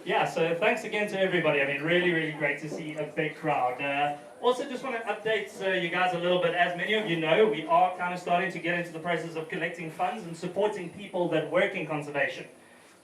Yeah, so thanks again to everybody. I mean, really, really great to see a big crowd. Also, just want to update you guys a little bit. As many of you know, we are kind of starting to get into the process of collecting funds and supporting people that work in conservation.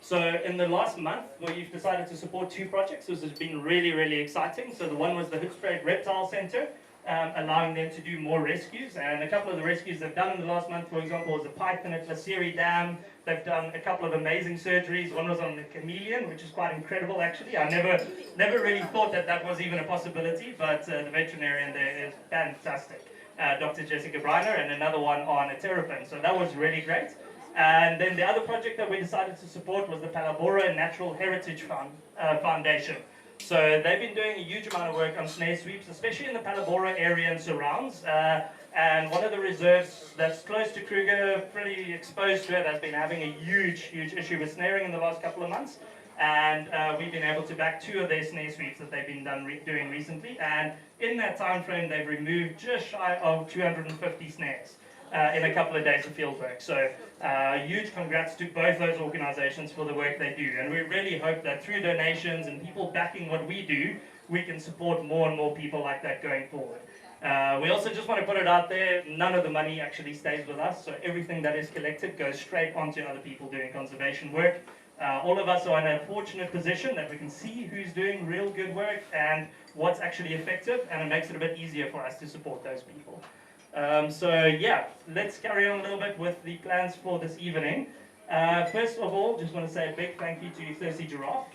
So in the last month, we've decided to support 2 projects, which has been really, really exciting. So the one was the Hoedspruit Reptile Center, allowing them to do more rescues. And a couple of the rescues they've done in the last month, for example, was a python at Lasiri Dam. They've done a couple of amazing surgeries. One was on the chameleon, which is quite incredible, actually. I never really thought that that was even a possibility, but the veterinarian there is fantastic. Dr. Jessica Rhino, and another one on a terrapin. So that was really great. And then the other project that we decided to support was the Palabora Natural Heritage Foundation. So they've been doing a huge amount of work on snare sweeps, especially in the Palabora area and surrounds. And one of the reserves that's close to Kruger, pretty exposed to it, has been having a huge issue with snaring in the last couple of months. And we've been able to back 2 of their snare sweeps that they've been doing recently. And in that time frame, they've removed just shy of 250 snares. In a couple of days of field work. So huge congrats to both those organizations for the work they do. And we really hope that through donations and people backing what we do, we can support more and more people like that going forward. We also just want to put it out there, none of the money actually stays with us. So everything that is collected goes straight onto other people doing conservation work. All of us are in a fortunate position that we can see who's doing real good work and what's actually effective, and it makes it a bit easier for us to support those people. So yeah, let's carry on a little bit with the plans for this evening. First of all, just want to say a big thank you to Thirsty Giraffe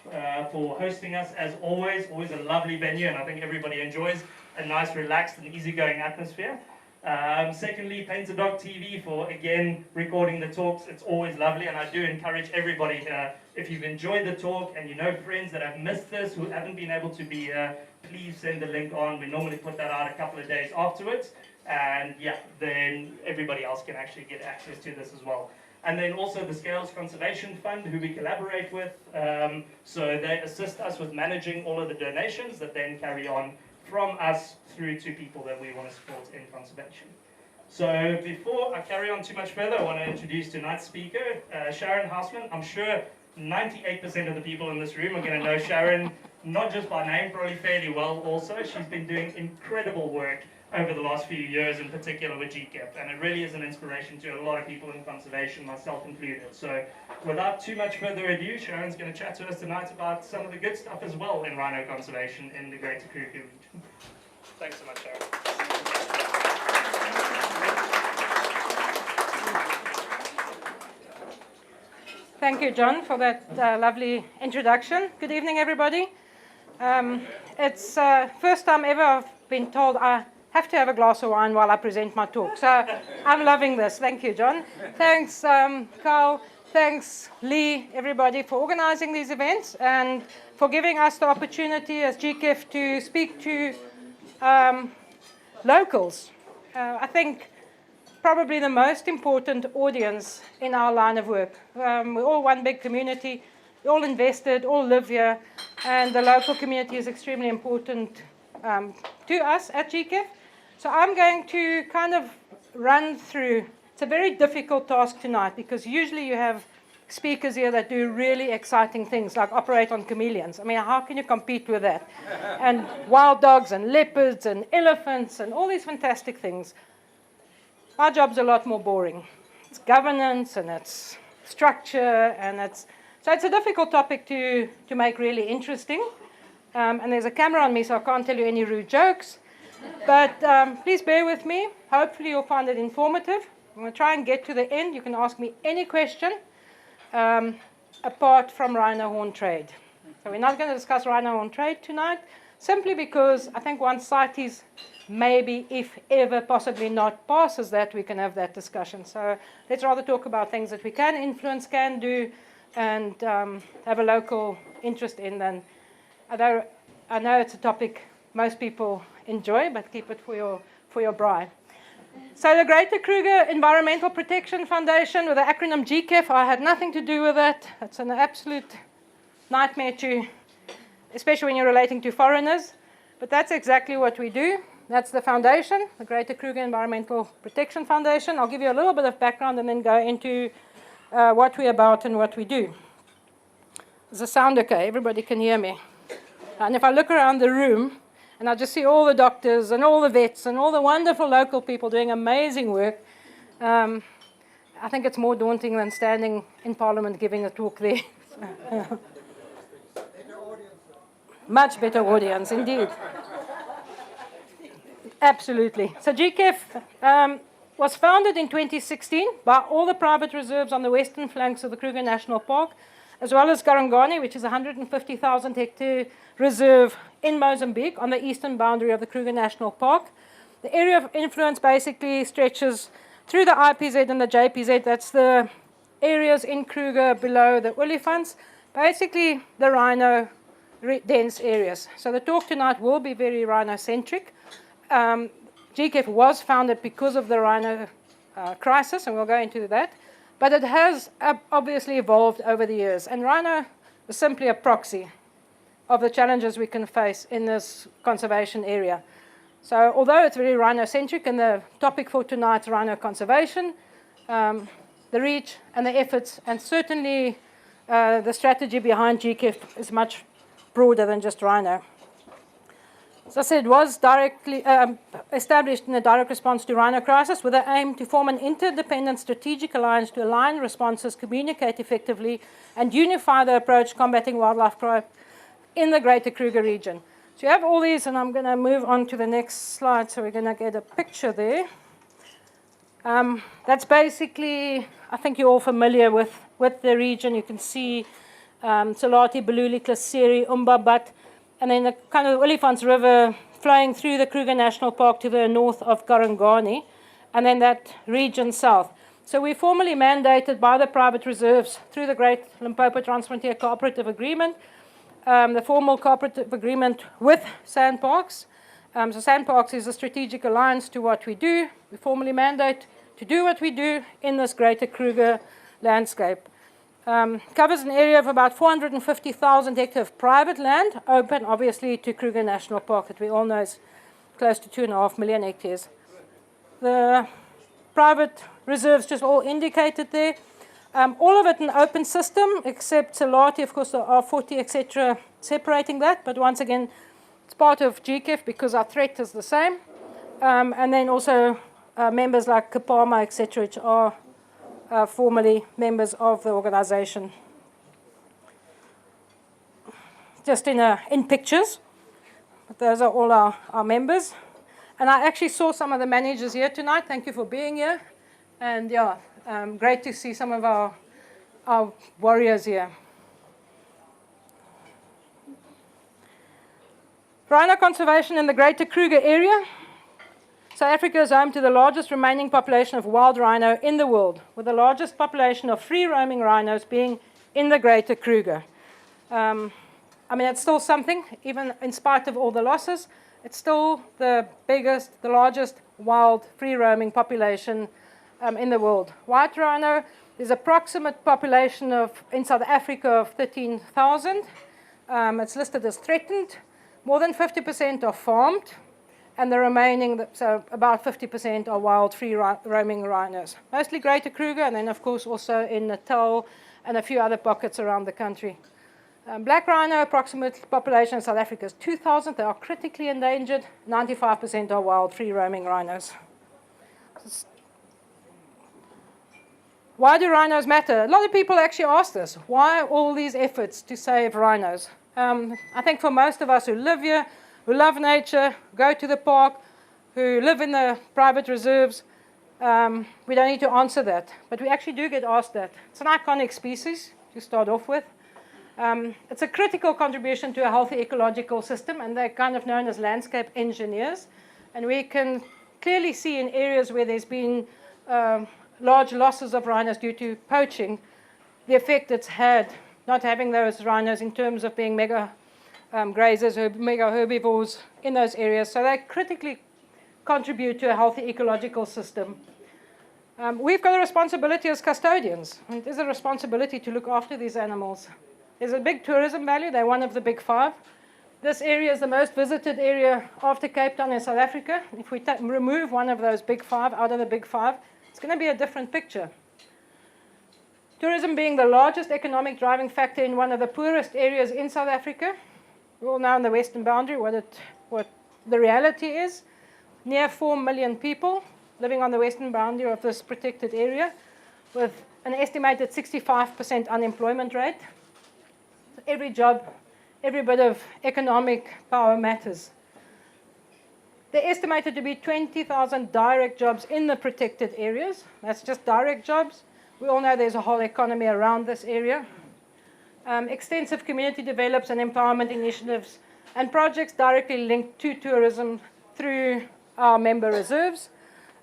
for hosting us as always. Always a lovely venue, and I think everybody enjoys a nice, relaxed and easygoing atmosphere. Secondly, Painted Dog TV for, again, recording the talks. It's always lovely, and I do encourage everybody, if you've enjoyed the talk and you know friends that have missed this, who haven't been able to be here, please send the link on. We normally put that out a couple of days afterwards. And yeah, then everybody else can actually get access to this as well. And then also the Scales Conservation Fund, who we collaborate with. So they assist us with managing all of the donations that then carry on from us through to people that we want to support in conservation. So before I carry on too much further, I want to introduce tonight's speaker, Sharon Houseman. I'm sure 98% of the people in this room are going to know Sharon, not just by name, probably fairly well also. She's been doing incredible work over the last few years, in particular with GKEPF, and it really is an inspiration to a lot of people in conservation, myself included. So without too much further ado, Sharon's going to chat to us tonight about some of the good stuff as well in rhino conservation in the Greater Kruger region. Thanks so much, Sharon. Thank you, John, for that lovely introduction. Good evening, everybody. It's first time ever I've been told I have to have a glass of wine while I present my talk. So I'm loving this. Thank you, John. Thanks, Carl. Thanks, Lee, everybody, for organizing these events and for giving us the opportunity as GKEPF to speak to locals. I think probably the most important audience in our line of work. We're all one big community. We're all invested, all live here, and the local community is extremely important to us at GKEPF. So I'm going to kind of run through. It's a very difficult task tonight because usually you have speakers here that do really exciting things like operate on chameleons. I mean, how can you compete with that? And wild dogs and leopards and elephants and all these fantastic things. Our job's a lot more boring. It's governance and it's structure and so it's a difficult topic to make really interesting. And there's a camera on me, so I can't tell you any rude jokes. But please bear with me. Hopefully you'll find it informative. I'm going to try and get to the end. You can ask me any question apart from rhino horn trade. So we're not going to discuss rhino horn trade tonight, simply because I think once CITES maybe, if ever, possibly not passes that, we can have that discussion. So let's rather talk about things that we can influence, can do, and have a local interest in. Then, although I know it's a topic most people enjoy, but keep it for your braai. So the Greater Kruger Environmental Protection Foundation, with the acronym GKEPF, I had nothing to do with it. It's an absolute nightmare especially when you're relating to foreigners. But that's exactly what we do. That's the foundation, the Greater Kruger Environmental Protection Foundation. I'll give you a little bit of background and then go into what we're about and what we do. Is the sound okay? Everybody can hear me. And if I look around the room, and I just see all the doctors and all the vets and all the wonderful local people doing amazing work, I think it's more daunting than standing in Parliament giving a talk there. Much better audience, indeed. Absolutely. So GKEPF was founded in 2016 by all the private reserves on the western flanks of the Kruger National Park, as well as Garangani, which is a 150,000 hectare reserve in Mozambique on the eastern boundary of the Kruger National Park. The area of influence basically stretches through the IPZ and the JPZ. That's the areas in Kruger below the olifants, basically the rhino dense areas. So the talk tonight will be very rhino-centric. GKEPF was founded because of the rhino crisis, and we'll go into that. But it has obviously evolved over the years. And rhino is simply a proxy of the challenges we can face in this conservation area. So although it's very rhino-centric, and the topic for tonight's rhino conservation, the reach and the efforts, and certainly the strategy behind GKEPF is much broader than just rhino. As I said, it was directly established in a direct response to rhino crisis with the aim to form an interdependent strategic alliance to align responses, communicate effectively, and unify the approach combating wildlife crime in the Greater Kruger region. So you have all these, and I'm going to move on to the next slide, so we're going to get a picture there. That's basically, I think you're all familiar with the region. You can see Salati, Bululi, Klaseri, Umbabat, and then the kind of Olifants River flowing through the Kruger National Park to the north of Garangani, and then that region south. So we're formally mandated by the private reserves through the Great Limpopo Transfrontier Cooperative Agreement, the formal cooperative agreement with Sandparks. So Sandparks is a strategic alliance to what we do. We formally mandate to do what we do in this Greater Kruger landscape. Covers an area of about 450,000 hectares of private land, open obviously to Kruger National Park, that we all know is close to 2.5 million hectares. The private reserves just all indicated there. All of it an open system, except Salati, of course, the R40, etc., separating that. But once again, it's part of GKEPF because our threat is the same. And then also members like Kapama, etc., which are formerly members of the organization. Just in pictures, but those are all our members. And I actually saw some of the managers here tonight. Thank you for being here. And yeah, great to see some of our warriors here. Rhino conservation in the Greater Kruger area. South Africa is home to the largest remaining population of wild rhino in the world, with the largest population of free-roaming rhinos being in the Greater Kruger. I mean, it's still something, even in spite of all the losses. It's still the biggest, the largest wild free-roaming population in the world. White rhino, there's approximate population in South Africa of 13,000. It's listed as threatened. More than 50% are farmed. And the remaining, so about 50% are wild, free-roaming rhinos. Mostly Greater Kruger, and then, of course, also in Natal and a few other pockets around the country. Black rhino, approximate population in South Africa is 2,000. They are critically endangered. 95% are wild, free-roaming rhinos. Why do rhinos matter? A lot of people actually ask this. Why all these efforts to save rhinos? I think for most of us who live here, who love nature, go to the park, who live in the private reserves, we don't need to answer that. But we actually do get asked that. It's an iconic species to start off with. It's a critical contribution to a healthy ecological system, and they're kind of known as landscape engineers. And we can clearly see in areas where there's been large losses of rhinos due to poaching, the effect it's had not having those rhinos in terms of being mega grazers, mega herbivores in those areas. So they critically contribute to a healthy ecological system. We've got a responsibility as custodians. It is a responsibility to look after these animals. There's a big tourism value. They're one of the big five. This area is the most visited area after Cape Town in South Africa. If we remove one of those big five out of the big five, it's going to be a different picture. Tourism being the largest economic driving factor in one of the poorest areas in South Africa. We all know on the western boundary what the reality is. Near 4 million people living on the western boundary of this protected area with an estimated 65% unemployment rate. Every job, every bit of economic power matters. They're estimated to be 20,000 direct jobs in the protected areas. That's just direct jobs. We all know there's a whole economy around this area. Extensive community development and empowerment initiatives and projects directly linked to tourism through our member reserves.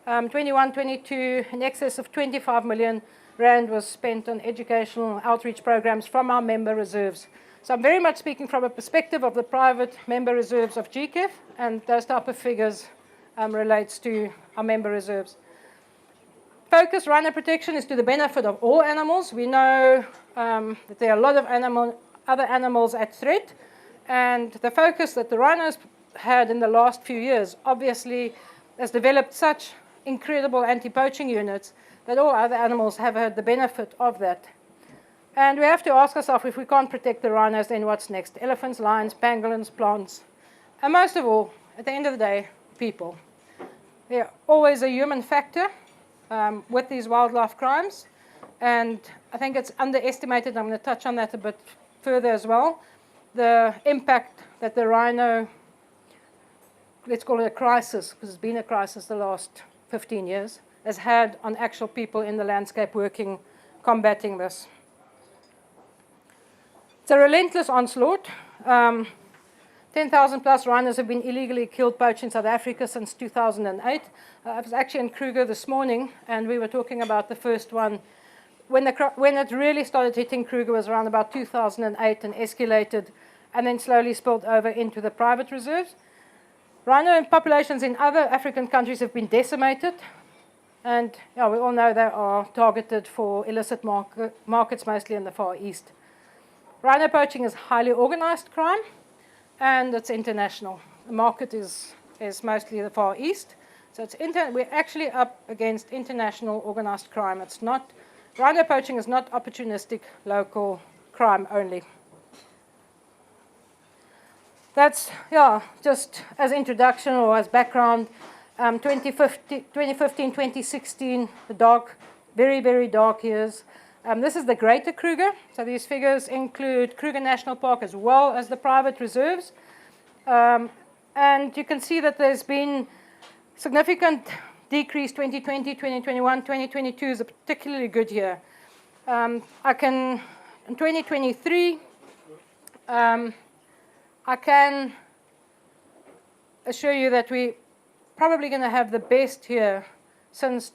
21-22, in excess of 25 million rand was spent on educational outreach programs from our member reserves. So I'm very much speaking from a perspective of the private member reserves of GKEPF, and those type of figures relates to our member reserves. Focused rhino protection is to the benefit of all animals. We know that there are a lot of other animals at threat, and the focus that the rhinos had in the last few years obviously has developed such incredible anti-poaching units that all other animals have had the benefit of that. And we have to ask ourselves, if we can't protect the rhinos, then what's next? Elephants, lions, pangolins, plants, and most of all, at the end of the day, people. There's always a human factor with these wildlife crimes, and I think it's underestimated. I'm going to touch on that a bit further as well. The impact that the rhino, let's call it a crisis, because it's been a crisis the last 15 years, has had on actual people in the landscape working, combating this. It's a relentless onslaught. 10,000 plus rhinos have been illegally killed, poached in South Africa since 2008. I was actually in Kruger this morning, and we were talking about the first one. When it really started hitting Kruger was around about 2008 and escalated, and then slowly spilled over into the private reserves. Rhino populations in other African countries have been decimated, and we all know they are targeted for illicit markets, mostly in the Far East. Rhino poaching is highly organized crime, and it's international. The market is mostly the Far East, so we're actually up against international organized crime. It's not, rhino poaching is not opportunistic local crime only. That's, just as introduction or as background, 2015, 2016, the dark, very, very dark years. This is the Greater Kruger. So these figures include Kruger National Park as well as the private reserves. And you can see that there's been significant decrease 2020, 2021, 2022 is a particularly good year. In 2023, I can assure you that we're probably going to have the best year since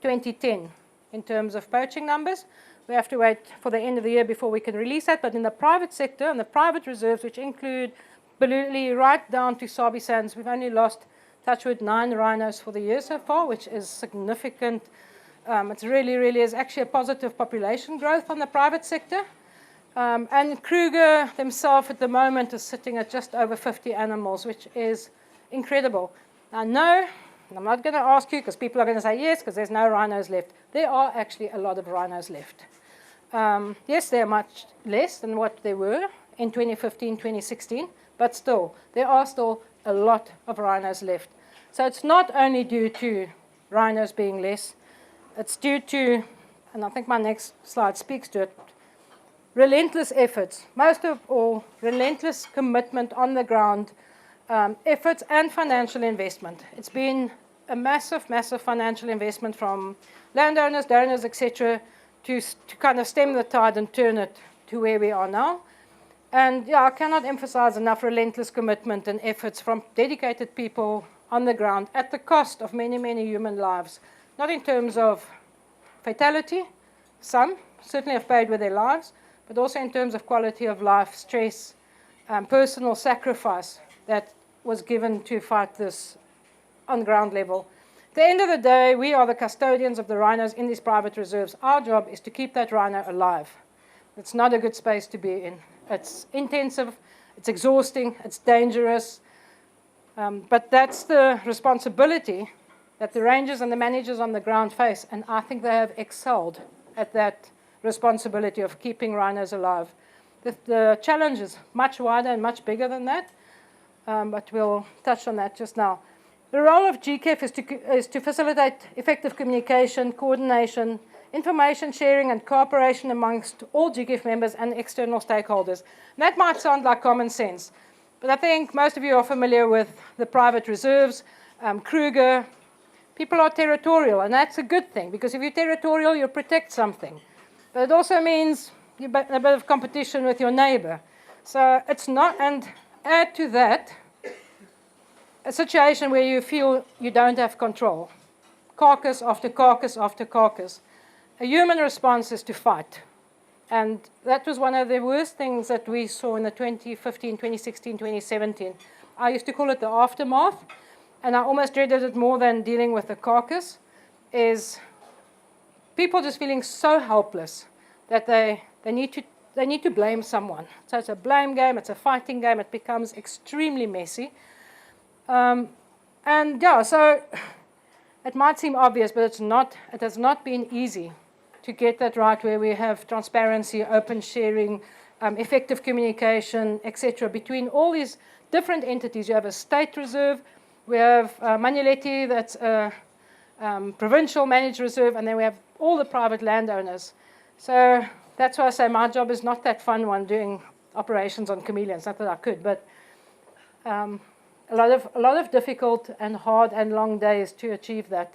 2010 in terms of poaching numbers. We have to wait for the end of the year before we can release that, but in the private sector and the private reserves, which include Baluli right down to Sabi Sands, we've only lost, touch wood, 9 rhinos for the year so far, which is significant. It really, really is actually a positive population growth on the private sector. And Kruger themselves at the moment is sitting at just over 50 animals, which is incredible. Now, no, I'm not going to ask you because people are going to say yes, because there's no rhinos left. There are actually a lot of rhinos left. Yes, they're much less than what they were in 2015, 2016, but still, there are still a lot of rhinos left. So it's not only due to rhinos being less, it's due to, and I think my next slide speaks to it, relentless efforts, most of all, relentless commitment on the ground, efforts and financial investment. It's been a massive, massive financial investment from landowners, donors, etc., to kind of stem the tide and turn it to where we are now. And I cannot emphasize enough relentless commitment and efforts from dedicated people on the ground at the cost of many, many human lives, not in terms of fatality, some certainly have paid with their lives, but also in terms of quality of life, stress, personal sacrifice that was given to fight this on ground level. At the end of the day, we are the custodians of the rhinos in these private reserves. Our job is to keep that rhino alive. It's not a good space to be in. It's intensive, it's exhausting, it's dangerous, but that's the responsibility that the rangers and the managers on the ground face, and I think they have excelled at that responsibility of keeping rhinos alive. The challenge is much wider and much bigger than that, but we'll touch on that just now. The role of GKEPF is to facilitate effective communication, coordination, information sharing and cooperation amongst all GKEPF members and external stakeholders. And that might sound like common sense, but I think most of you are familiar with the private reserves, Kruger. People are territorial, and that's a good thing, because if you're territorial, you protect something. But it also means you're in a bit of competition with your neighbor. So it's not, and add to that, a situation where you feel you don't have control. Carcass after carcass after carcass. A human response is to fight. And that was one of the worst things that we saw in the 2015, 2016, 2017. I used to call it the aftermath, and I almost dreaded it more than dealing with the carcass, is people just feeling so helpless that they need to blame someone. So it's a blame game, it's a fighting game, it becomes extremely messy. And yeah, so it might seem obvious, but it has not been easy to get that right, where we have transparency, open sharing, effective communication, etc. between all these different entities. You have a state reserve, we have Manuleti, that's a provincial managed reserve, and then we have all the private landowners. So that's why I say my job is not that fun one, doing operations on chameleons. Not that I could, but a lot of difficult and hard and long days to achieve that.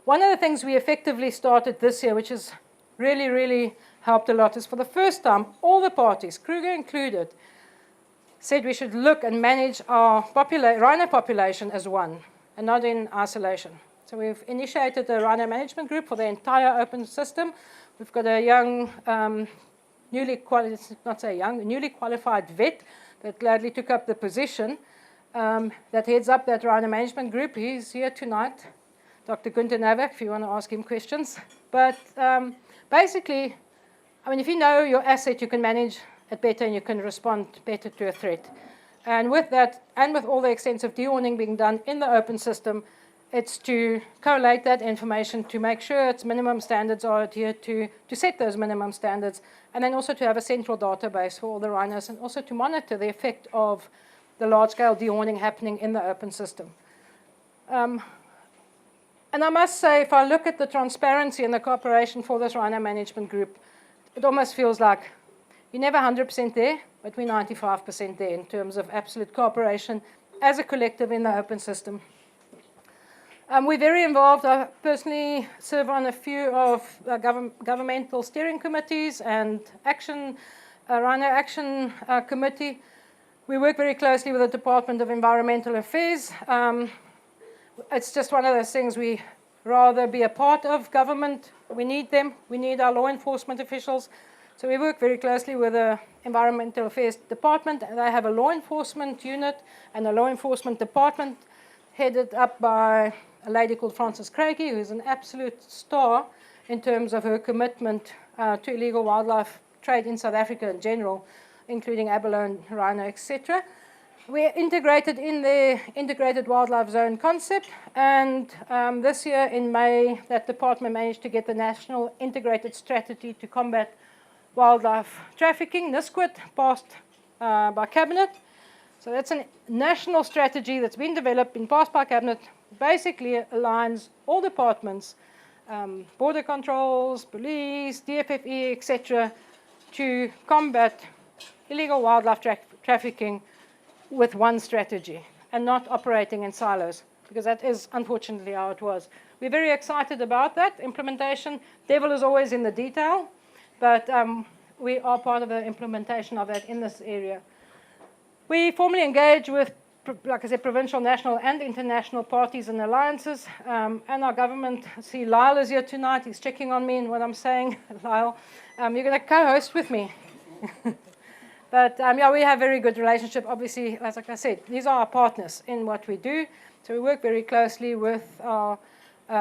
One of the things we effectively started this year, which has really, really helped a lot, is for the first time, all the parties, Kruger included, said we should look and manage our rhino population as one and not in isolation. So we've initiated a rhino management group for the entire open system. We've got a young, newly qualified vet that gladly took up the position that heads up that rhino management group. He's here tonight, Dr. Gunther Novak, if you want to ask him questions. But basically, I mean, if you know your asset, you can manage it better and you can respond better to a threat. And with that, and with all the extensive de-horning being done in the open system, it's to collate that information to make sure its minimum standards are adhered to set those minimum standards, and then also to have a central database for all the rhinos, and also to monitor the effect of the large-scale de-horning happening in the open system. And I must say, if I look at the transparency and the cooperation for this rhino management group, it almost feels like you're never 100% there, but we're 95% there in terms of absolute cooperation as a collective in the open system. We're very involved. I personally serve on a few of governmental steering committees and Rhino Action Committee. We work very closely with the Department of Environmental Affairs. It's just one of those things we rather be a part of government. We need them. We need our law enforcement officials. So we work very closely with the Environmental Affairs Department. And they have a law enforcement unit and a law enforcement department headed up by a lady called Frances Craigie, who's an absolute star in terms of her commitment to illegal wildlife trade in South Africa in general, including abalone, rhino, etc. We're integrated in the Integrated Wildlife Zone concept, and this year in May, that department managed to get the National Integrated Strategy to Combat Wildlife Trafficking, NISQUIT, passed by Cabinet. So that's a national strategy that's been developed, been passed by Cabinet, basically aligns all departments, border controls, police, DFFE, etc., to combat illegal wildlife trafficking with one strategy and not operating in silos, because that is unfortunately how it was. We're very excited about that implementation. Devil is always in the detail, but we are part of the implementation of that in this area. We formally engage with, like I said, provincial, national, and international parties and alliances, and our government. See, Lyle is here tonight. He's checking on me and what I'm saying. Lyle, you're going to co-host with me. But yeah, we have a very good relationship. Obviously, as like I said, these are our partners in what we do. So we work very closely with our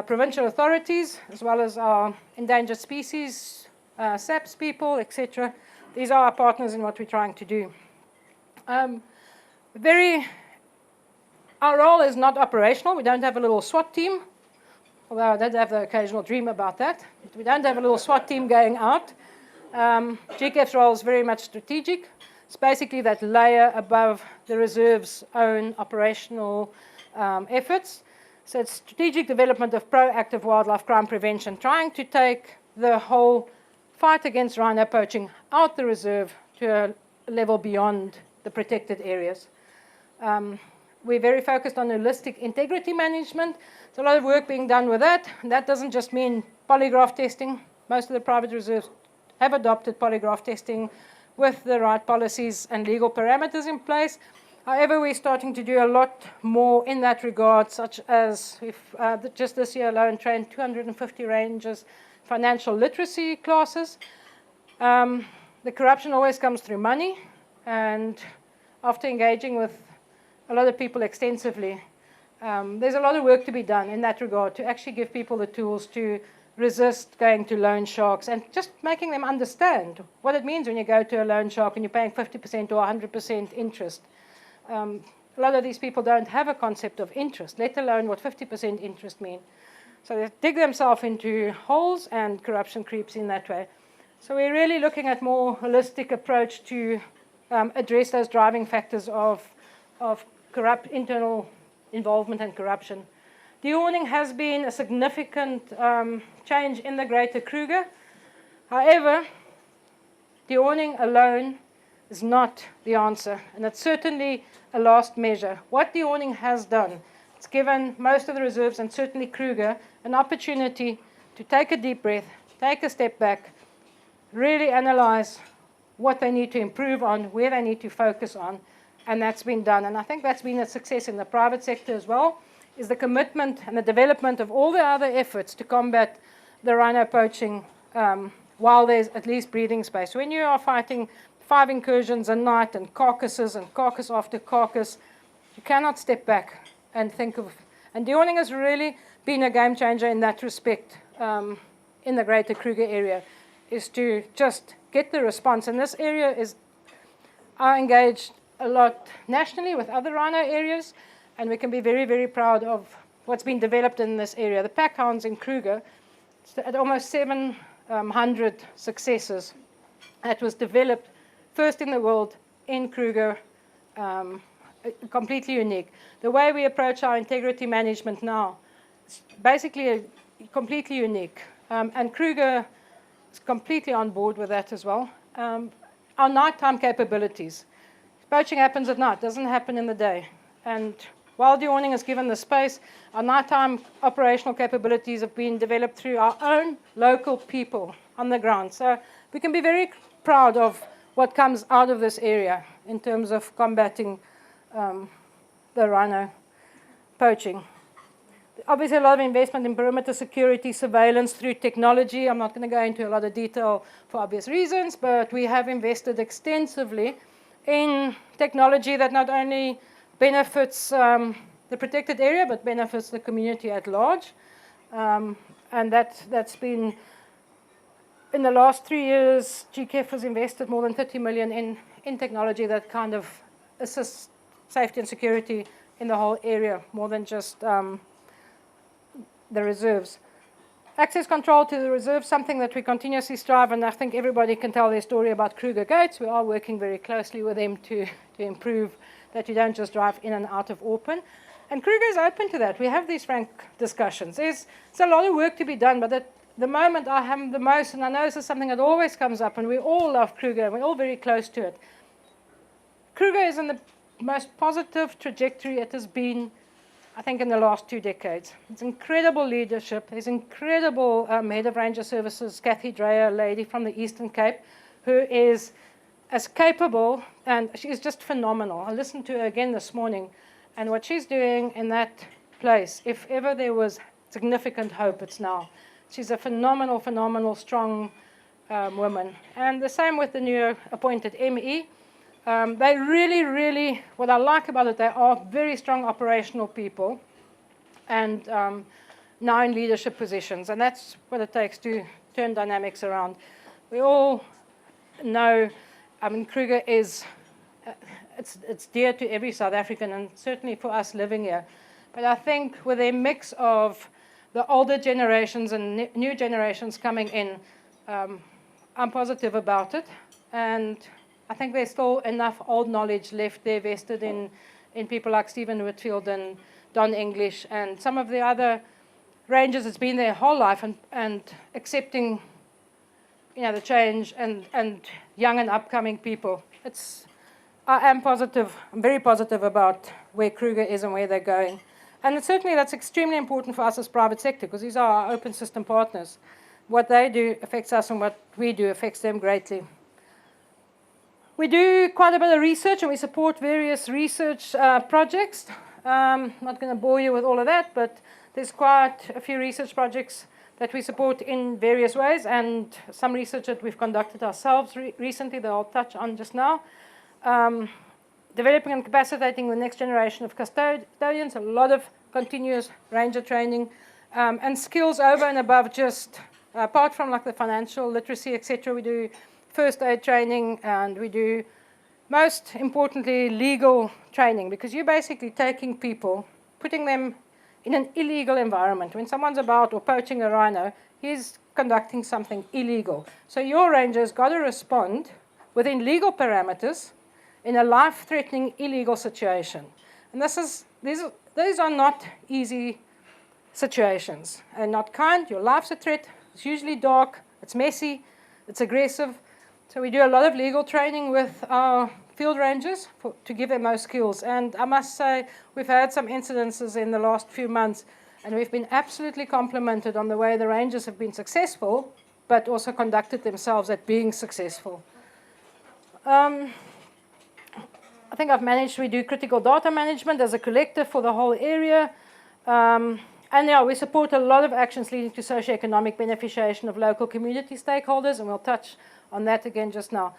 provincial authorities, as well as our endangered species, SAPS people, etc. These are our partners in what we're trying to do. Our role is not operational. We don't have a little SWAT team, although I did have the occasional dream about that. We don't have a little SWAT team going out. GKEPF's role is very much strategic. It's basically that layer above the reserve's own operational efforts. So it's strategic development of proactive wildlife crime prevention, trying to take the whole fight against rhino poaching out the reserve to a level beyond the protected areas. We're very focused on holistic integrity management. There's a lot of work being done with that. And that doesn't just mean polygraph testing. Most of the private reserves have adopted polygraph testing with the right policies and legal parameters in place. However, we're starting to do a lot more in that regard, such as we've just this year alone trained 250 rangers financial literacy classes. The corruption always comes through money, and after engaging with a lot of people extensively, there's a lot of work to be done in that regard to actually give people the tools to resist going to loan sharks and just making them understand what it means when you go to a loan shark and you're paying 50% or 100% interest. A lot of these people don't have a concept of interest, let alone what 50% interest means. So they dig themselves into holes, and corruption creeps in that way. So we're really looking at more holistic approach to address those driving factors of corrupt internal involvement and corruption. Dewatering has been a significant change in the Greater Kruger. However, dewatering alone is not the answer, and it's certainly a last measure. What dewatering has done, it's given most of the reserves, and certainly Kruger, an opportunity to take a deep breath, take a step back, really analyze what they need to improve on, where they need to focus on, and that's been done. And I think that's been a success in the private sector as well, is the commitment and the development of all the other efforts to combat the rhino poaching while there's at least breathing space. When you are fighting 5 incursions a night and carcass after carcass, you cannot step back and think of... And dewatering has really been a game changer in that respect in the Greater Kruger area, is to just get the response. And this area is... I engaged a lot nationally with other rhino areas, and we can be very, very proud of what's been developed in this area. The pack hounds in Kruger, at almost 700 successes, that was developed first in the world in Kruger, completely unique. The way we approach our integrity management now is basically completely unique. And Kruger is completely on board with that as well. Our nighttime capabilities. Poaching happens at night, doesn't happen in the day. And while dewatering is given the space, our nighttime operational capabilities have been developed through our own local people on the ground. So we can be very proud of what comes out of this area in terms of combating the rhino poaching. Obviously, a lot of investment in perimeter security, surveillance through technology. I'm not going to go into a lot of detail for obvious reasons, but we have invested extensively in technology that not only benefits the protected area, but benefits the community at large. And that's been, in the last 3 years, GKEPF has invested more than 30 million in technology that kind of assists safety and security in the whole area, more than just the reserves. Access control to the reserve, something that we continuously strive, and I think everybody can tell their story about Kruger Gates. We are working very closely with them to improve that you don't just drive in and out of open. And Kruger is open to that. We have these frank discussions. There's a lot of work to be done, but at the moment I have the most, and I know this is something that always comes up, and we all love Kruger, and we're all very close to it. Kruger is in the most positive trajectory it has been, I think, in the last 2 decades. It's incredible leadership. There's incredible head of Ranger Services, Kathy Dreyer, a lady from the Eastern Cape, who is as capable, and she's just phenomenal. I listened to her again this morning, and what she's doing in that place, if ever there was significant hope, it's now. She's a phenomenal, phenomenal, strong woman. And the same with the new appointed ME. They really, really, what I like about it, they are very strong operational people and now in leadership positions. And that's what it takes to turn dynamics around. We all know, I mean, Kruger is, it's dear to every South African, and certainly for us living here. But I think with a mix of the older generations and new generations coming in, I'm positive about it. And I think there's still enough old knowledge left there vested in people like Stephen Whitfield and Don English and some of the other rangers that's been their whole life and accepting, the change and young and upcoming people. I am positive, I'm very positive about where Kruger is and where they're going. And certainly that's extremely important for us as private sector because these are our open system partners. What they do affects us and what we do affects them greatly. We do quite a bit of research and we support various research projects. I'm not going to bore you with all of that, but there's quite a few research projects that we support in various ways and some research that we've conducted ourselves recently that I'll touch on just now. Developing and capacitating the next generation of custodians, a lot of continuous ranger training, and skills over and above just, apart from like the financial literacy, etc., we do first aid training and we do, most importantly, legal training because you're basically taking people, putting them in an illegal environment. When someone's about or poaching a rhino, he's conducting something illegal. So your ranger's got to respond within legal parameters in a life-threatening illegal situation. And these are not easy situations and not kind. Your life's a threat. It's usually dark. It's messy. It's aggressive. So we do a lot of legal training with our field rangers to give them those skills. And I must say, we've had some incidences in the last few months, and we've been absolutely complimented on the way the rangers have been successful, but also conducted themselves at being successful. I think we do critical data management as a collective for the whole area. And yeah, we support a lot of actions leading to socioeconomic beneficiation of local community stakeholders, and we'll touch on that again just now.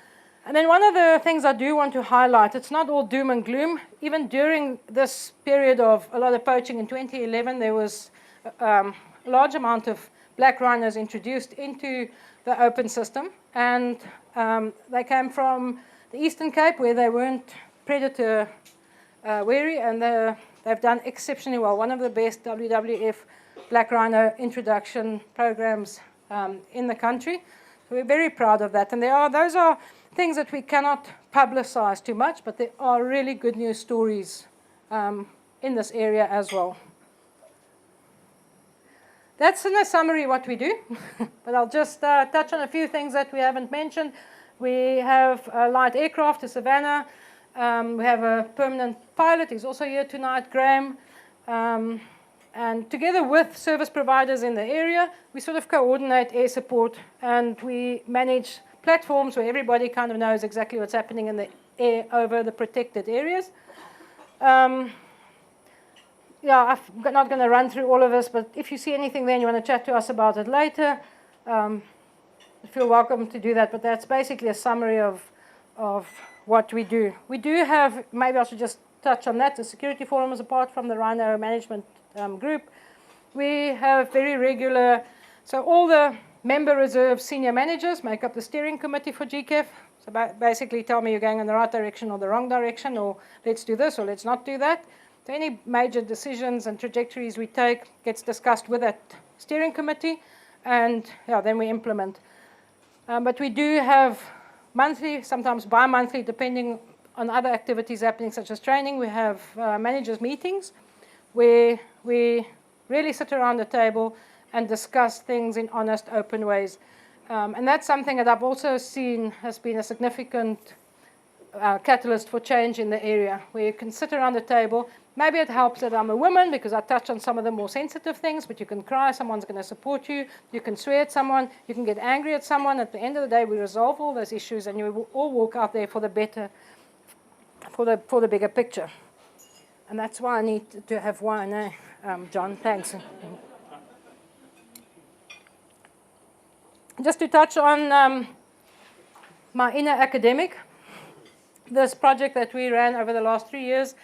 And then one of the things I do want to highlight, it's not all doom and gloom. Even during this period of a lot of poaching in 2011, there was a large amount of black rhinos introduced into the open system. And they came from the Eastern Cape where they weren't predator wary, and they've done exceptionally well. One of the best WWF black rhino introduction programs in the country. So we're very proud of that. And those are things that we cannot publicize too much, but there are really good news stories in this area as well. That's in a summary what we do, but I'll just touch on a few things that we haven't mentioned. We have a light aircraft, a Savannah. We have a permanent pilot. He's also here tonight, Graham. And together with service providers in the area, we sort of coordinate air support and we manage platforms where everybody kind of knows exactly what's happening in the air over the protected areas. Yeah, I'm not going to run through all of this, but if you see anything there and you want to chat to us about it later, feel welcome to do that. But that's basically a summary of what we do. We do have, maybe I should just touch on that, the security forum is apart from the Rhino management group. We have very regular, so all the member reserve senior managers make up the steering committee for GKEPF. So basically tell me you're going in the right direction or the wrong direction, or let's do this or let's not do that. So any major decisions and trajectories we take gets discussed with that steering committee, and yeah, then we implement. But we do have monthly, sometimes bi-monthly, depending on other activities happening, such as training. We have managers' meetings where we really sit around the table and discuss things in honest, open ways. And that's something that I've also seen has been a significant catalyst for change in the area, where you can sit around the table. Maybe it helps that I'm a woman because I touch on some of the more sensitive things, but you can cry, someone's going to support you. You can swear at someone, you can get angry at someone. At the end of the day, we resolve all those issues and you will all walk out there for the better, for the bigger picture. And that's why I need to have wine, John? Thanks. Just to touch on my inner academic, this project that we ran over the last 3 years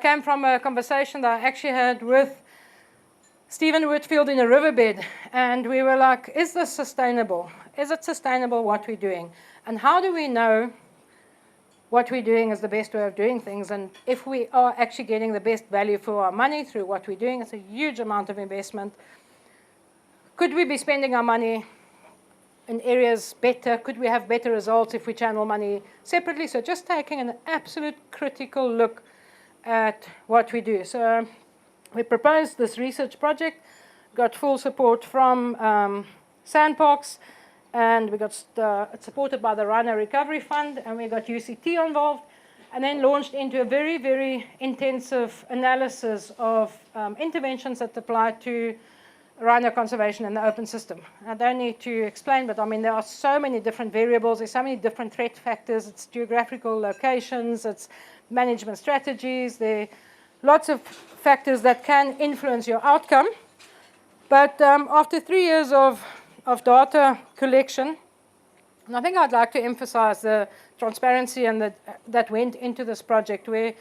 came from a conversation that I actually had with Stephen Whitfield in a riverbed. And we were like, is this sustainable? Is it sustainable what we're doing? And how do we know what we're doing is the best way of doing things. And if we are actually getting the best value for our money through what we're doing, it's a huge amount of investment. Could we be spending our money in areas better? Could we have better results if we channel money separately? So just taking an absolute critical look at what we do. So we proposed this research project, got full support from Sandparks, and we got it's supported by the Rhino Recovery Fund, and we got UCT involved, and then launched into a very, very intensive analysis of interventions that apply to rhino conservation in the open system. I don't need to explain, but I mean, there are so many different variables, there's so many different threat factors, it's geographical locations, it's management strategies, there are lots of factors that can influence your outcome. But after 3 years of data collection, and I think I'd like to emphasize the transparency and that went into this project, where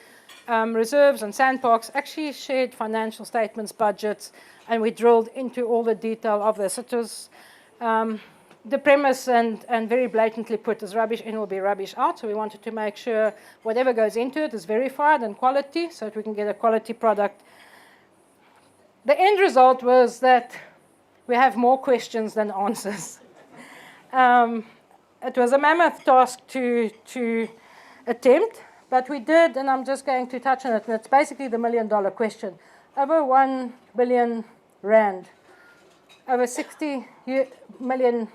reserves and Sandparks actually shared financial statements, budgets, and we drilled into all the detail of this. It was the premise and very blatantly put is rubbish in will be rubbish out. So we wanted to make sure whatever goes into it is verified and quality so that we can get a quality product. The end result was that we have more questions than answers. It was a mammoth task to attempt, but we did, and I'm just going to touch on it, and it's basically the million-dollar question. Over 1 billion rand, over 60 million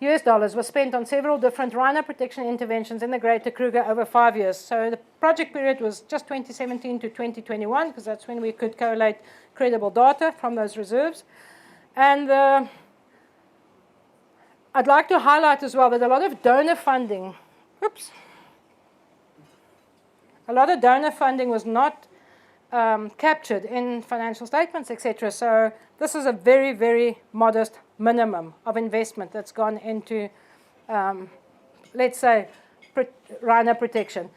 US dollars was spent on several different rhino protection interventions in the Greater Kruger over 5 years. So the project period was just 2017 to 2021, because that's when we could collate credible data from those reserves. And I'd like to highlight as well that a lot of donor funding, a lot of donor funding was not captured in financial statements, etc. So this is a very, very modest minimum of investment that's gone into, let's say, rhino protection.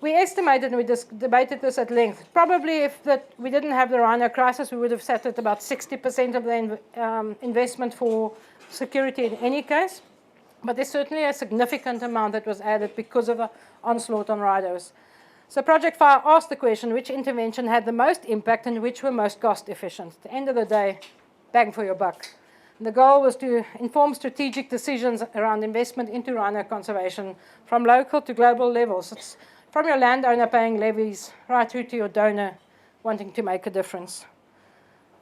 We estimated, and we debated this at length, probably if we didn't have the rhino crisis, we would have sat at about 60% of the investment for security in any case. But there's certainly a significant amount that was added because of the onslaught on rhinos. So Project Fire asked the question, which intervention had the most impact and which were most cost efficient? At the end of the day, bang for your buck. And the goal was to inform strategic decisions around investment into rhino conservation from local to global levels. It's from your landowner paying levies right through to your donor wanting to make a difference.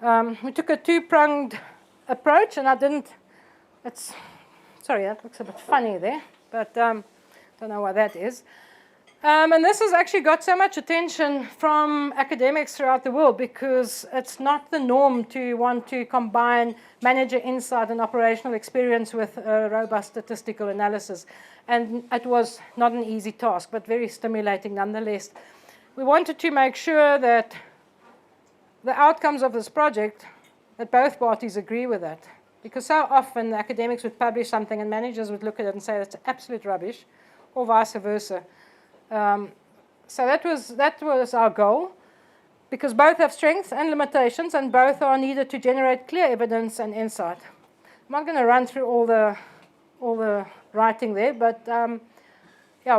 We took a two-pronged approach, and sorry, that looks a bit funny there, but don't know why that is. And this has actually got so much attention from academics throughout the world because it's not the norm to want to combine manager insight and operational experience with robust statistical analysis. And it was not an easy task, but very stimulating nonetheless. We wanted to make sure that the outcomes of this project, that both parties agree with that. Because so often the academics would publish something and managers would look at it and say it's absolute rubbish, or vice versa. So that was our goal, because both have strengths and limitations, and both are needed to generate clear evidence and insight. I'm not going to run through all the writing there, but yeah,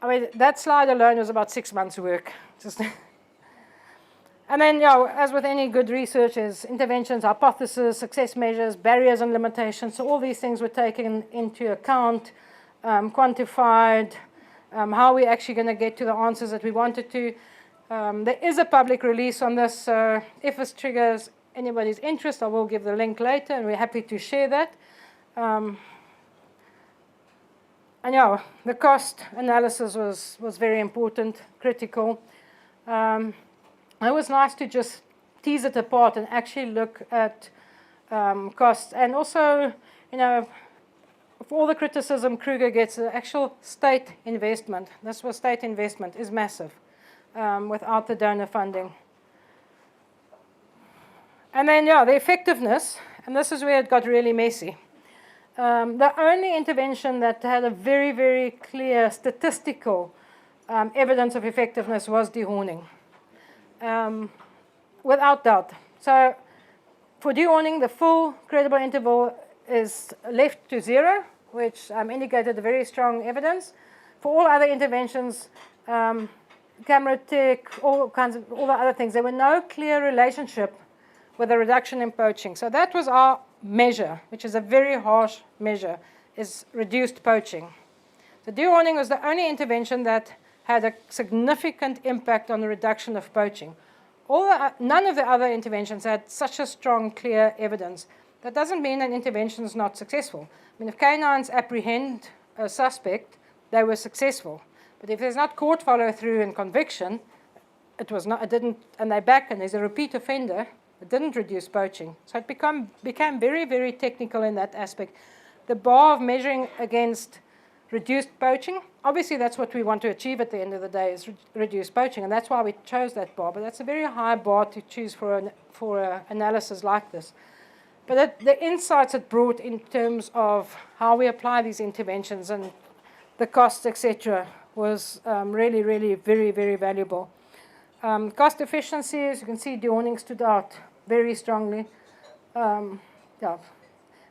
I mean that slide alone was about 6 months' work. And then, yeah, as with any good research, is interventions, hypotheses, success measures, barriers and limitations. So all these things were taken into account, quantified. How we're actually going to get to the answers that we wanted to. There is a public release on this, so if this triggers anybody's interest, I will give the link later, and we're happy to share that. And yeah, the cost analysis was very important, critical. It was nice to just tease it apart and actually look at costs, and also, you know, for all the criticism Kruger gets, the actual state investment, this was state investment, is massive without the donor funding. And then, yeah, the effectiveness, and this is where it got really messy. The only intervention that had a very, very clear statistical evidence of effectiveness was dehorning, without doubt. So for dehorning, the full credible interval is left to 0, which indicated a very strong evidence. for all other interventions, camera tech, all the other things, there were no clear relationship with a reduction in poaching. So that was our measure, which is a very harsh measure, is reduced poaching. So dehorning was the only intervention that had a significant impact on the reduction of poaching. None of the other interventions had such a strong, clear evidence. That doesn't mean an intervention is not successful. I mean, if canines apprehend a suspect, they were successful. But if there's not court follow-through and conviction, it didn't, and they're back and there's a repeat offender, it didn't reduce poaching. So it became very, very technical in that aspect. The bar of measuring against reduced poaching, obviously that's what we want to achieve at the end of the day, is reduce poaching, and that's why we chose that bar. But that's a very high bar to choose for an analysis like this. But the insights it brought in terms of how we apply these interventions and the costs, etc., was really, really very, very valuable. Cost efficiency, as you can see, dehorning stood out very strongly. Yeah,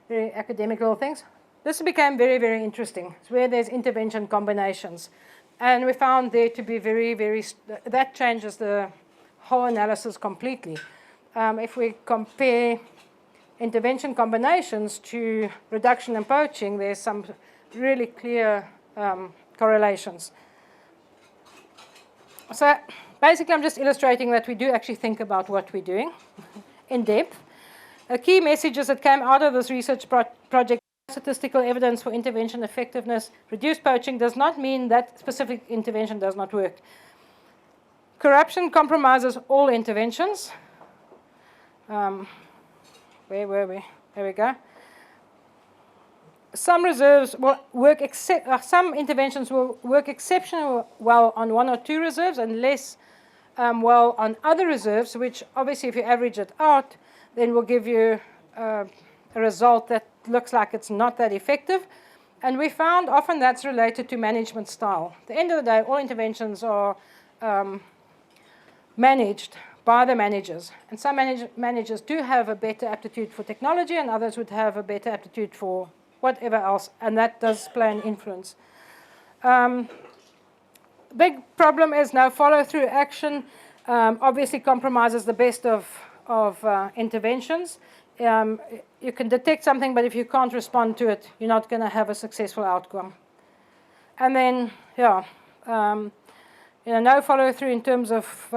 very academic little things. This became very, very interesting. It's where there's intervention combinations. And we found there to be very, very, that changes the whole analysis completely. If we compare intervention combinations to reduction in poaching, there's some really clear correlations. So basically, I'm just illustrating that we do actually think about what we're doing in depth. The key messages that came out of this research project: statistical evidence for intervention effectiveness. Reduced poaching does not mean that specific intervention does not work. Corruption compromises all interventions. Where were we? There we go. Some reserves will work, some interventions will work exceptionally well on one or two reserves and less well on other reserves, which obviously if you average it out, then will give you a result that looks like it's not that effective. And we found often that's related to management style. At the end of the day, all interventions are managed by the managers. And some managers do have a better aptitude for technology, and others would have a better aptitude for whatever else, and that does play an influence. Big problem is no follow-through action. Obviously compromises the best of interventions. You can detect something, but if you can't respond to it, you're not going to have a successful outcome. And then, yeah, no follow-through in terms of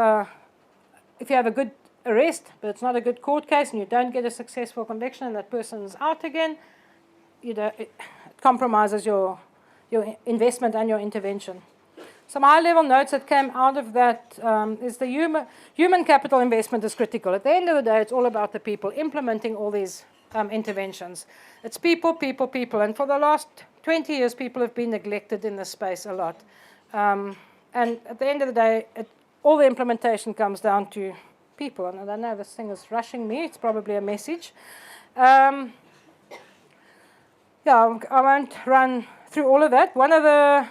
if you have a good arrest, but it's not a good court case, and you don't get a successful conviction, and that person's out again, it compromises your investment and your intervention. Some high-level notes that came out of that is the human capital investment is critical. At the end of the day, it's all about the people implementing all these interventions. It's people, people, people. And for the last 20 years, people have been neglected in this space a lot. And at the end of the day, all the implementation comes down to people. And I don't know, this thing is rushing me. It's probably a message. Yeah, I won't run through all of that. One of the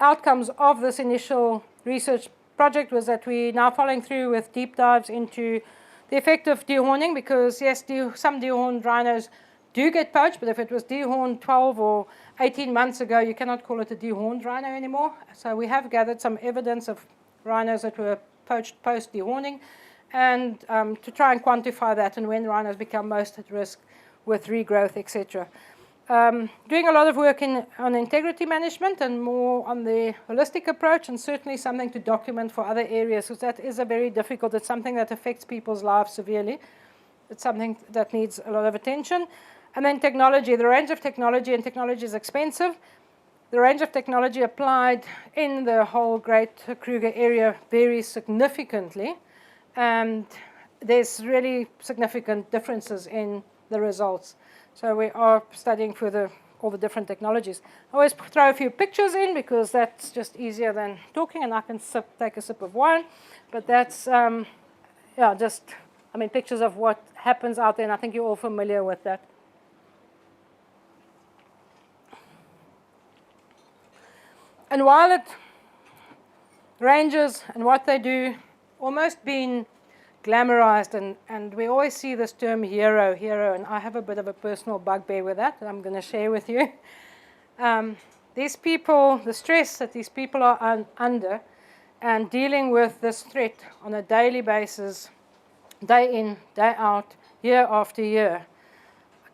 outcomes of this initial research project was that we're now following through with deep dives into the effect of dehorning, because yes, some dehorned rhinos do get poached, but if it was dehorned 12 or 18 months ago, you cannot call it a dehorned rhino anymore. So we have gathered some evidence of rhinos that were poached post-dehorning, and to try and quantify that and when rhinos become most at risk with regrowth, etc. Doing a lot of work on integrity management and more on the holistic approach, and certainly something to document for other areas, because that is very difficult. It's something that affects people's lives severely. It's something that needs a lot of attention. And then technology. The range of technology, and technology is expensive. The range of technology applied in the whole Greater Kruger area varies significantly, and there's really significant differences in the results. So we are studying further all the different technologies. I always throw a few pictures in because that's just easier than talking, and I can take a sip of wine. But that's, pictures of what happens out there, and I think you're all familiar with that. And while it ranges and what they do almost been glamorized, and we always see this term hero, and I have a bit of a personal bugbear with that I'm going to share with you. these people, the stress that these people are under, and dealing with this threat on a daily basis, day in, day out, year after year,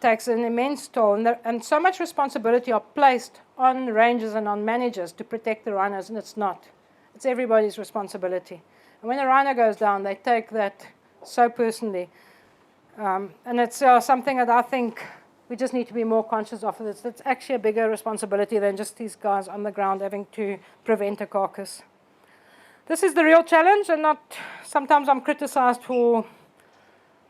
takes an immense toll. And so much responsibility are placed on rangers and on managers to protect the rhinos, and it's not. It's everybody's responsibility. And when a rhino goes down, they take that so personally. And it's something that I think we just need to be more conscious of. It's actually a bigger responsibility than just these guys on the ground having to prevent a carcass. This is the real challenge, and sometimes I'm criticized for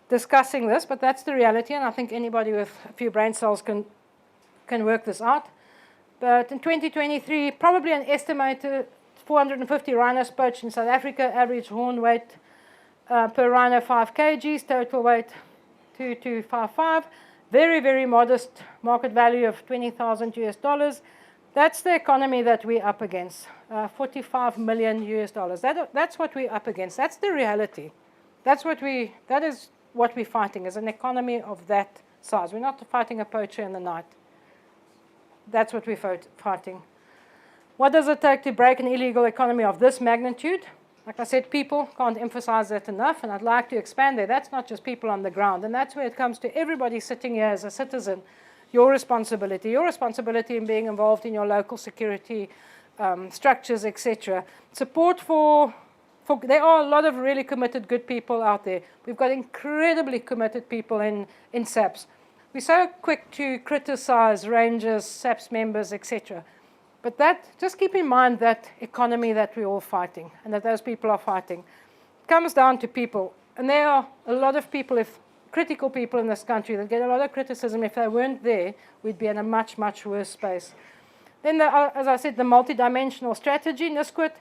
discussing this, but that's the reality, and I think anybody with a few brain cells can work this out. But in 2023, probably an estimated 450 rhinos poached in South Africa, average horn weight per rhino 5 kgs, total weight 2255. Very, very modest market value of $20,000 US. That's the economy that we're up against, $45 million US. That's what we're up against. That's the reality. That is what we're fighting, is an economy of that size. We're not fighting a poacher in the night. That's what we're fighting. What does it take to break an illegal economy of this magnitude? Like I said, people can't emphasize that enough, and I'd like to expand there. That's not just people on the ground, and that's where it comes to everybody sitting here as a citizen. Your responsibility in being involved in your local security structures, etc. Support there are a lot of really committed good people out there. We've got incredibly committed people in SAPS. We're so quick to criticize rangers, SAPS members, etc. But just keep in mind that economy that we're all fighting and that those people are fighting. It comes down to people. And there are a lot of people, critical people in this country that get a lot of criticism. If they weren't there, we'd be in a much, much worse space. Then, as I said, the multidimensional strategy, NISQUIT,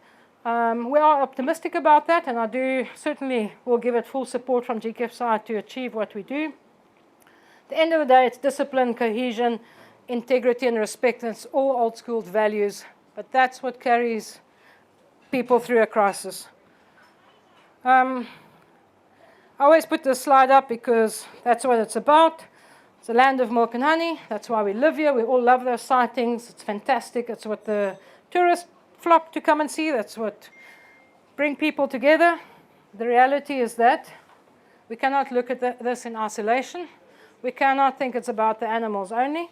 we are optimistic about that, and I certainly will give it full support from GKEPF side to achieve what we do. At the end of the day, it's discipline, cohesion, integrity, and respect. And it's all old school values, but that's what carries people through a crisis. I always put this slide up because that's what it's about. It's a land of milk and honey. That's why we live here. We all love those sightings. It's fantastic. It's what the tourists flock to come and see. That's what brings people together. The reality is that we cannot look at this in isolation. We cannot think it's about the animals only.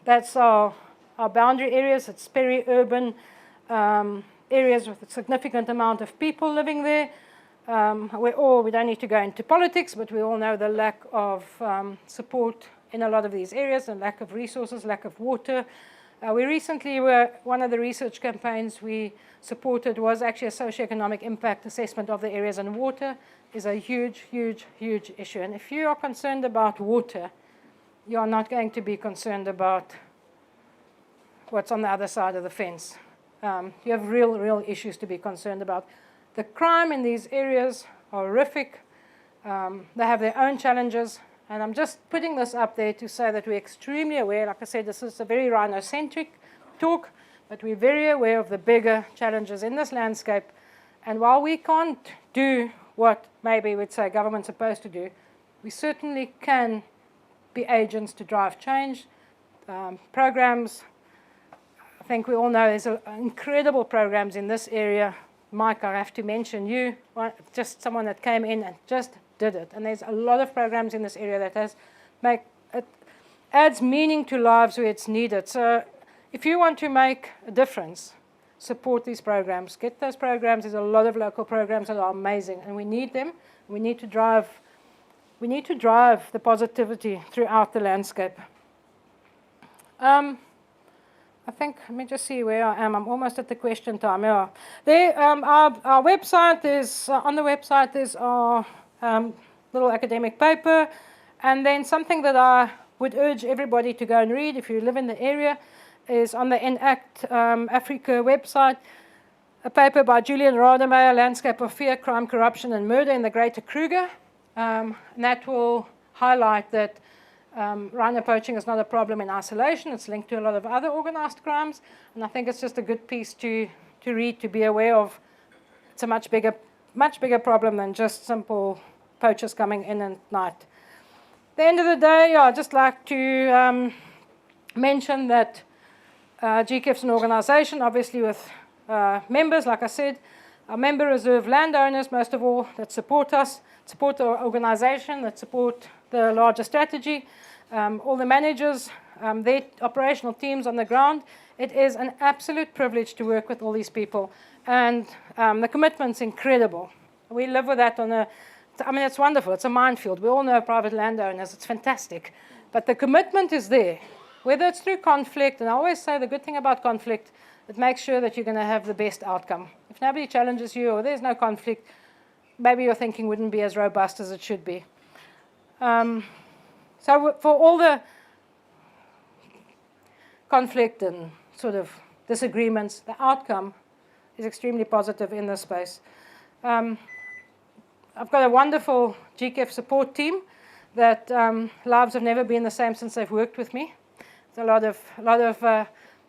That's our boundary areas. It's peri-urban areas with a significant amount of people living there. We don't need to go into politics, but we all know the lack of support in a lot of these areas, and lack of resources, lack of water. We recently one of the research campaigns we supported was actually a socioeconomic impact assessment of the areas, and water is a huge, huge, huge issue. And if you are concerned about water, you are not going to be concerned about what's on the other side of the fence. You have real issues to be concerned about. The crime in these areas are horrific. They have their own challenges. And I'm just putting this up there to say that we're extremely aware. Like I said, this is a very rhino-centric talk, but we're very aware of the bigger challenges in this landscape. And while we can't do what maybe we'd say government's supposed to do, we certainly can be agents to drive change. Programs, I think we all know there's incredible programs in this area. Mike, I have to mention you, just someone that came in and just did it. And there's a lot of programs in this area that adds meaning to lives where it's needed. So if you want to make a difference, support these programs. Get those programs. There's a lot of local programs that are amazing, and we need them. We need to drive the positivity throughout the landscape. I think, let me just see where I am. I'm almost at the question time. Yeah. Our website is, on the website there's our little academic paper, and then something that I would urge everybody to go and read if you live in the area is on the Enact Africa website, a paper by Julian Rademeyer, Landscape of Fear, Crime, Corruption and Murder in the Greater Kruger. And that will highlight that rhino poaching is not a problem in isolation. It's linked to a lot of other organized crimes, and I think it's just a good piece to read, to be aware of. It's a much bigger problem than just simple poachers coming in at night. At the end of the day, I'd just like to mention that GKEPF is an organisation, obviously with members, like I said, our member reserve landowners, most of all, that support us, support our organisation, that support the larger strategy, all the managers, their operational teams on the ground. It is an absolute privilege to work with all these people, and the commitment's incredible. We live with that I mean, it's wonderful. It's a minefield. We all know private landowners. It's fantastic. But the commitment is there, whether it's through conflict. And I always say the good thing about conflict, it makes sure that you're going to have the best outcome. If nobody challenges you or there's no conflict, maybe your thinking wouldn't be as robust as it should be. So for all the conflict and sort of disagreements, the outcome is extremely positive in this space. I've got a wonderful GKEPF support team that lives have never been the same since they've worked with me. It's a lot of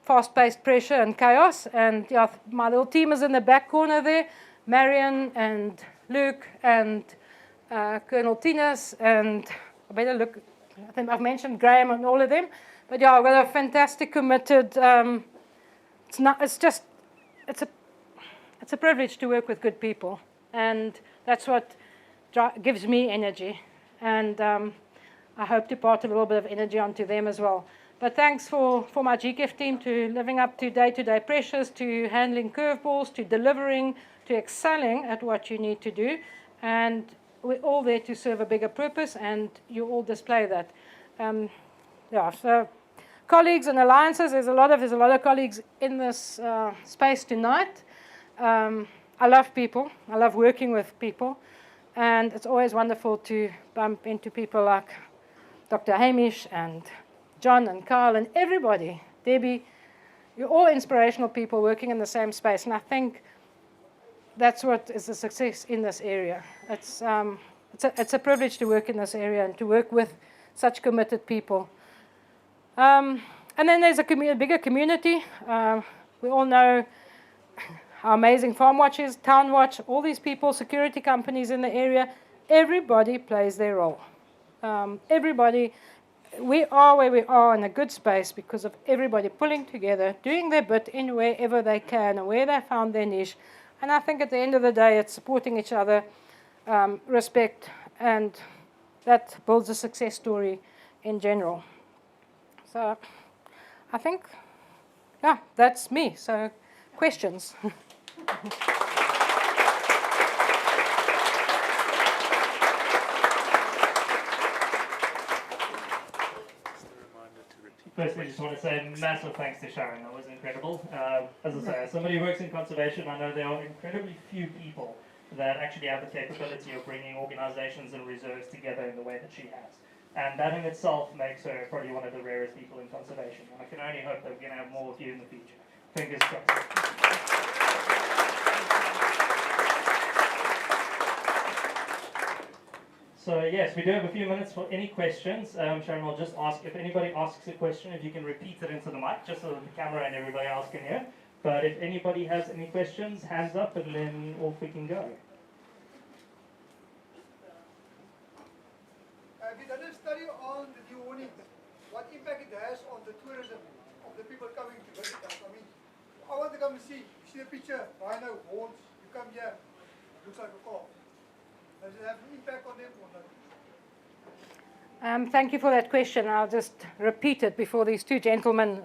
fast-paced pressure and chaos, and yeah, my little team is in the back corner there. Marion and Luke and Colonel Tinas, and I better look. I think I've mentioned Graham and all of them. But yeah, I've got a fantastic, committed. It's a privilege to work with good people, and that's what gives me energy, and I hope to part a little bit of energy onto them as well. But thanks for my GKEPF team to living up to day-to-day pressures, to handling curveballs, to delivering, to excelling at what you need to do, and we're all there to serve a bigger purpose, and you all display that. Yeah, so colleagues and alliances, there's a lot of colleagues in this space tonight. I love people. I love working with people. And it's always wonderful to bump into people like Dr. Hamish and John and Carl and everybody. Debbie, you're all inspirational people working in the same space. And I think that's what is the success in this area. It's a privilege to work in this area and to work with such committed people. And then there's a bigger community. We all know how amazing Farm Watch is, Town Watch, all these people, security companies in the area. Everybody plays their role. Everybody, we are where we are in a good space because of everybody pulling together, doing their bit in wherever they can and where they found their niche. And I think at the end of the day, it's supporting each other, respect, and that builds a success story in general. So I think, yeah, that's me. So questions? Firstly, I just want to say massive thanks to Sharon. That was incredible. As I say, as somebody who works in conservation, I know there are incredibly few people that actually have the capability of bringing organizations and reserves together in the way that she has. And that in itself makes her probably one of the rarest people in conservation. And I can only hope that we're going to have more of you in the future. Fingers crossed. So yes, we do have a few minutes for any questions. Sharon, I'll just ask, if anybody asks a question, if you can repeat it into the mic, just so that the camera and everybody else can hear. But if anybody has any questions, hands up and then off we can go. Have you done a study on the dehorning, what impact it has on the tourism of the people coming to visit us? I mean, I want to come and see the picture, Rhino, horns, you come here, it looks like a car. Does it have an impact on them or not? Thank you for that question. I'll just repeat it before these two gentlemen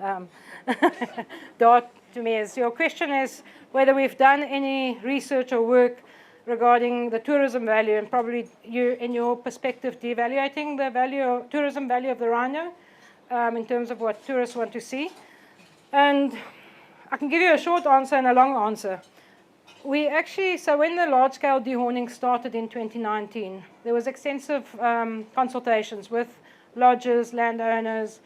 dart to me. Your question is whether we've done any research or work regarding the tourism value, and probably you, in your perspective, devaluating the value, tourism value of the rhino in terms of what tourists want to see. And I can give you a short answer and a long answer. We actually, so when the large-scale dehorning started in 2019, there was extensive consultations with lodges, landowners,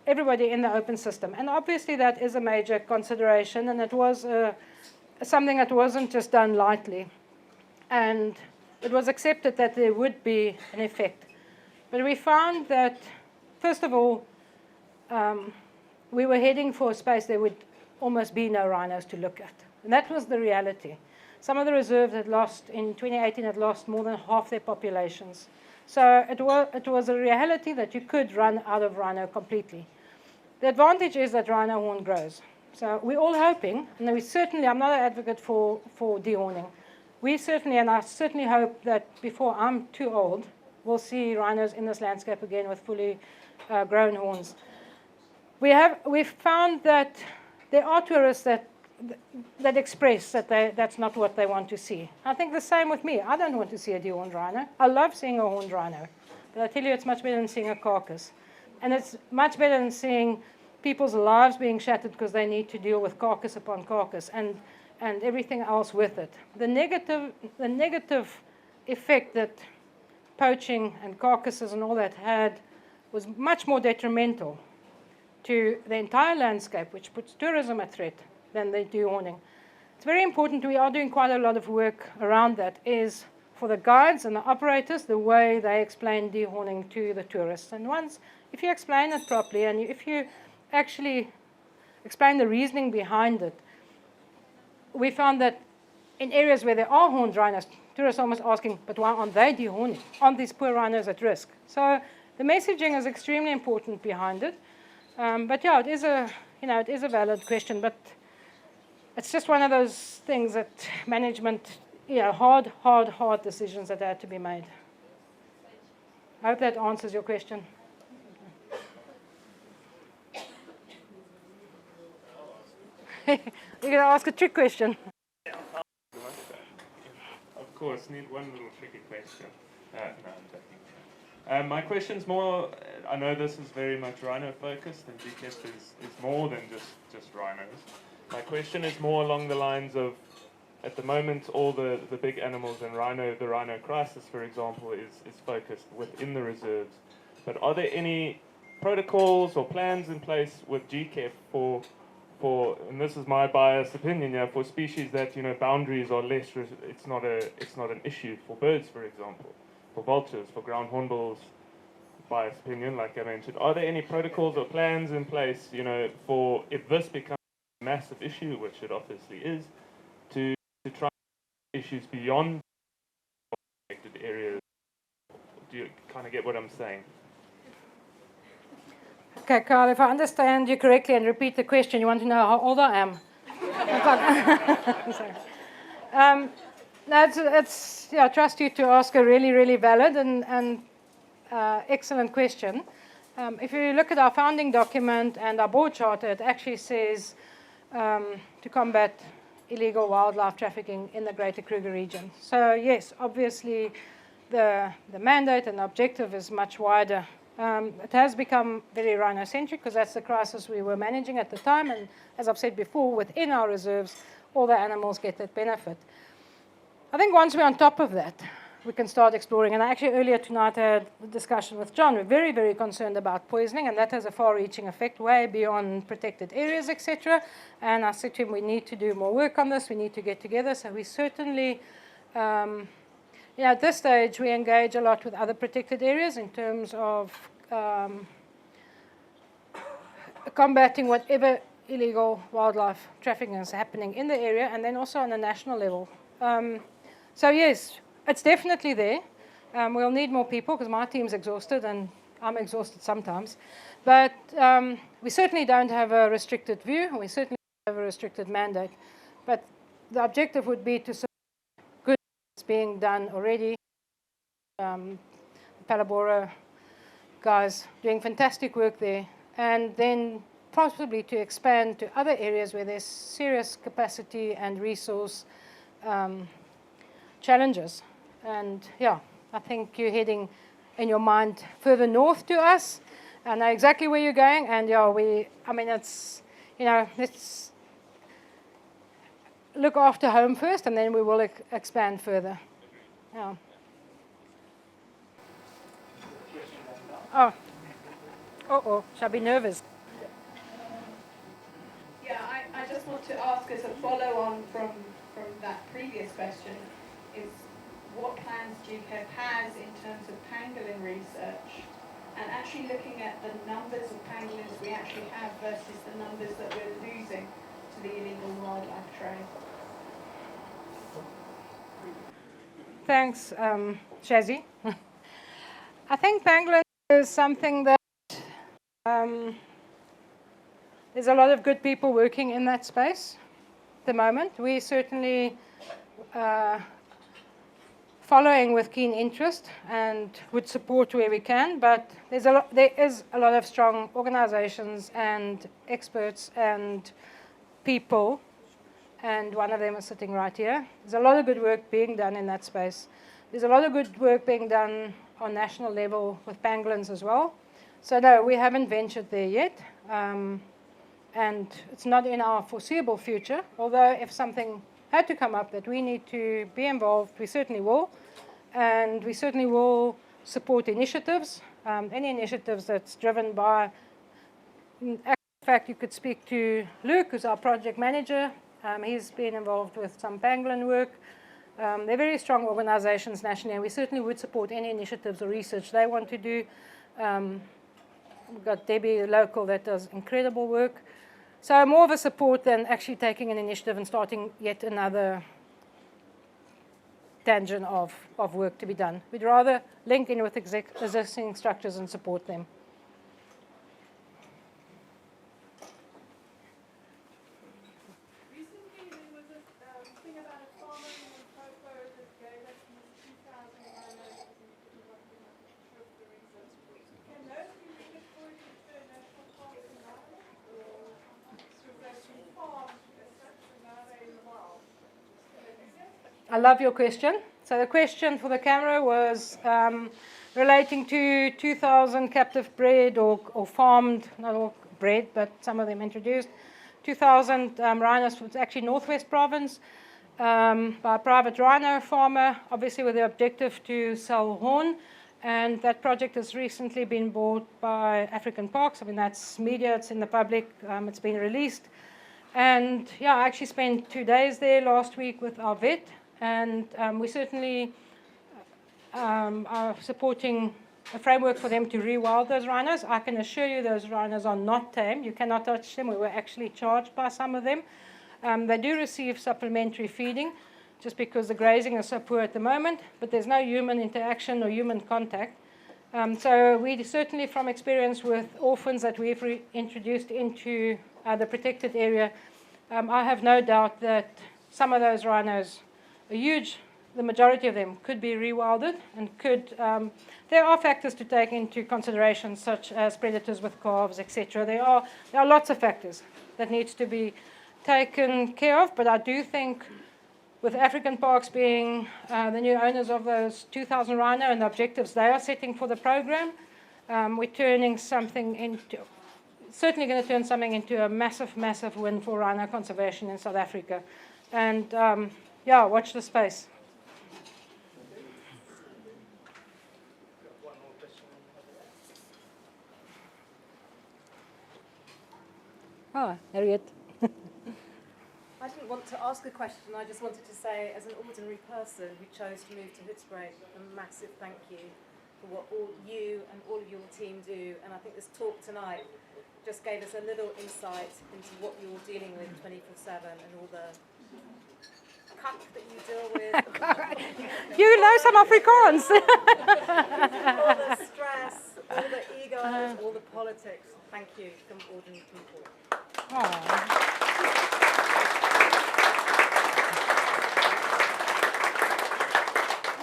everybody in the open system. And obviously that is a major consideration, and it was something that wasn't just done lightly. And it was accepted that there would be an effect. But we found that, first of all, we were heading for a space there would almost be no rhinos to look at. And that was the reality. Some of the reserves had lost, in 2018, had lost more than half their populations. So it was a reality that you could run out of rhino completely. the advantage is that rhino horn grows. So we're all hoping, and we certainly, I'm not an advocate for dehorning. We certainly, and I certainly hope that before I'm too old, we'll see rhinos in this landscape again with fully grown horns. We've found that there are tourists that express that that's not what they want to see. I think the same with me. I don't want to see a dehorned rhino. I love seeing a horned rhino. But I tell you, it's much better than seeing a carcass. And it's much better than seeing people's lives being shattered because they need to deal with carcass upon carcass and everything else with it. The negative effect that poaching and carcasses and all that had was much more detrimental to the entire landscape, which puts tourism at threat, than the dehorning. It's very important. We are doing quite a lot of work around that, is for the guides and the operators, the way they explain dehorning to the tourists. And once, if you explain it properly, and if you actually explain the reasoning behind it, we found that in areas where there are horned rhinos, tourists are almost asking, but why aren't they dehorning? Aren't these poor rhinos at risk? So the messaging is extremely important behind it. But yeah, it is a valid question, but it's just one of those things that management, hard decisions that had to be made. I hope that answers your question. You're going to ask a trick question. Of course, need one little tricky question. No, I'm joking. My question's more, I know this is very much rhino focused, and GKEPF is more than just rhinos. My question is more along the lines of, at the moment, all the big animals and the rhino crisis, for example, is focused within the reserves. But are there any protocols or plans in place with GKEPF for, and this is my biased opinion, for species that boundaries are less, it's not an issue for birds, for example, for vultures, for ground hornbills, biased opinion, like I mentioned. Are there any protocols or plans in place, for if this becomes a massive issue, which it obviously is, to try issues beyond protected areas? Do you kind of get what I'm saying? Okay, Carl, if I understand you correctly and repeat the question, you want to know how old I am? Sorry. I trust you to ask a really, really valid and excellent question. If you look at our founding document and our board charter, it actually says to combat illegal wildlife trafficking in the Greater Kruger region. So yes, obviously the mandate and the objective is much wider. It has become very rhino-centric because that's the crisis we were managing at the time. And as I've said before, within our reserves, all the animals get that benefit. I think once we're on top of that, we can start exploring. And actually earlier tonight I had a discussion with John. We're very, very concerned about poisoning, and that has a far-reaching effect way beyond protected areas, etc. And I said to him, we need to do more work on this. We need to get together. So we certainly... at this stage, we engage a lot with other protected areas in terms of combating whatever illegal wildlife trafficking is happening in the area, and then also on a national level. So yes, it's definitely there. We'll need more people because my team's exhausted, and I'm exhausted sometimes. But we certainly don't have a restricted view. We certainly have a restricted mandate. But the objective would be to being done already. Palabora guys doing fantastic work there, and then possibly to expand to other areas where there's serious capacity and resource challenges. And yeah, I think you're heading in your mind further north to us. I know exactly where you're going, and yeah, it's, let's look after home first, and then we will expand further. Yeah. Shall I be nervous? Yeah, I just want to ask as a follow-on from that previous question is what plans GKEPF has in terms of pangolin research, and actually looking at the numbers of pangolins we actually have versus the numbers that we're losing to the illegal wildlife trade. Thanks, Shazzy. I think pangolin is something that There's a lot of good people working in that space at the moment. We certainly following with keen interest and would support where we can, but there is a lot of strong organizations and experts and people, and one of them is sitting right here. There's a lot of good work being done in that space. There's a lot of good work being done on national level with pangolins as well. So no, we haven't ventured there yet, and it's not in our foreseeable future, although if something had to come up that we need to be involved, we certainly will. And we certainly will support initiatives, any initiatives that's driven by, in fact, you could speak to Luke, who's our project manager. He's been involved with some pangolin work. They're very strong organizations nationally, and we certainly would support any initiatives or research they want to do. We've got Debbie local that does incredible work. So more of a support than actually taking an initiative and starting yet another tangent of work to be done. We'd rather link in with existing structures and support them. Recently there was a thing about a farmer in Limpopo that gave us 2,000 rhinos the reasons. Can those be redeployed into a national park environment, or should they be farmed as such and now they're in the wild? I love your question. So the question for the camera was relating to 2,000 captive bred or farmed, not all bred, but some of them introduced, 2,000 rhinos from actually Northwest Province by a private rhino farmer, obviously with the objective to sell horn. And that project has recently been bought by African Parks. I mean, that's media, it's in the public, it's been released. And yeah, I actually spent 2 days there last week with our vet. And we certainly are supporting a framework for them to rewild those rhinos. I can assure you those rhinos are not tame. You cannot touch them. We were actually charged by some of them. They do receive supplementary feeding just because the grazing is so poor at the moment, but there's no human interaction or human contact. So we certainly, from experience with orphans that we've introduced into the protected area, I have no doubt that some of those rhinos, the majority of them could be rewilded and could, there are factors to take into consideration such as predators with calves, etc. There are lots of factors that needs to be taken care of, but I do think with African Parks being the new owners of those 2,000 rhino and the objectives they are setting for the program, we're turning something into, certainly going to turn something into a massive, massive win for rhino conservation in South Africa. And yeah, watch the space. Oh, Harriet. I didn't want to ask a question, I just wanted to say, as an ordinary person who chose to move to Hoedspruit, a massive thank you for what all you and all of your team do. And I think this talk tonight just gave us a little insight into what you're dealing with 24/7 and all the cuck that you deal with. You know some Afrikaans. All the stress, all the egos, all the politics. Thank you from ordinary people. Aww.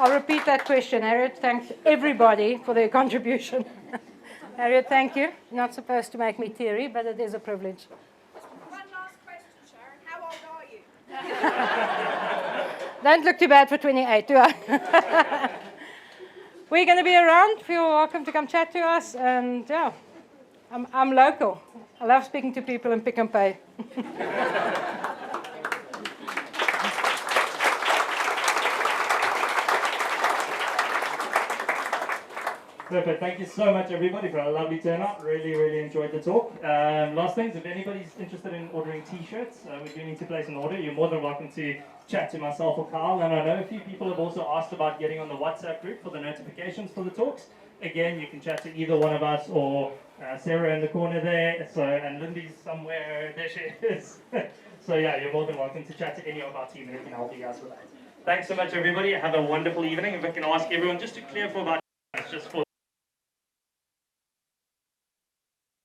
I'll repeat that question. Harriet thanks everybody for their contribution. Harriet, thank you. You're not supposed to make me teary, but it is a privilege. One last question, Sharon. How old are you? Don't look too bad for 28, do I? We're going to be around. Feel welcome to come chat to us. And yeah, I'm local. I love speaking to people in Pick and Pay. Perfect. Thank you so much, everybody, for a lovely turnout. Really, really enjoyed the talk. Last things, if anybody's interested in ordering T-shirts, we do need to place an order. You're more than welcome to chat to myself or Carl. And I know a few people have also asked about getting on the WhatsApp group for the notifications for the talks. Again, you can chat to either one of us or Sarah in the corner there. So, and Lindy's somewhere. There she is. So yeah, you're more than welcome to chat to any of our team, and we can help you guys with that. Thanks so much, everybody. Have a wonderful evening. If I can ask everyone just to clear for about just for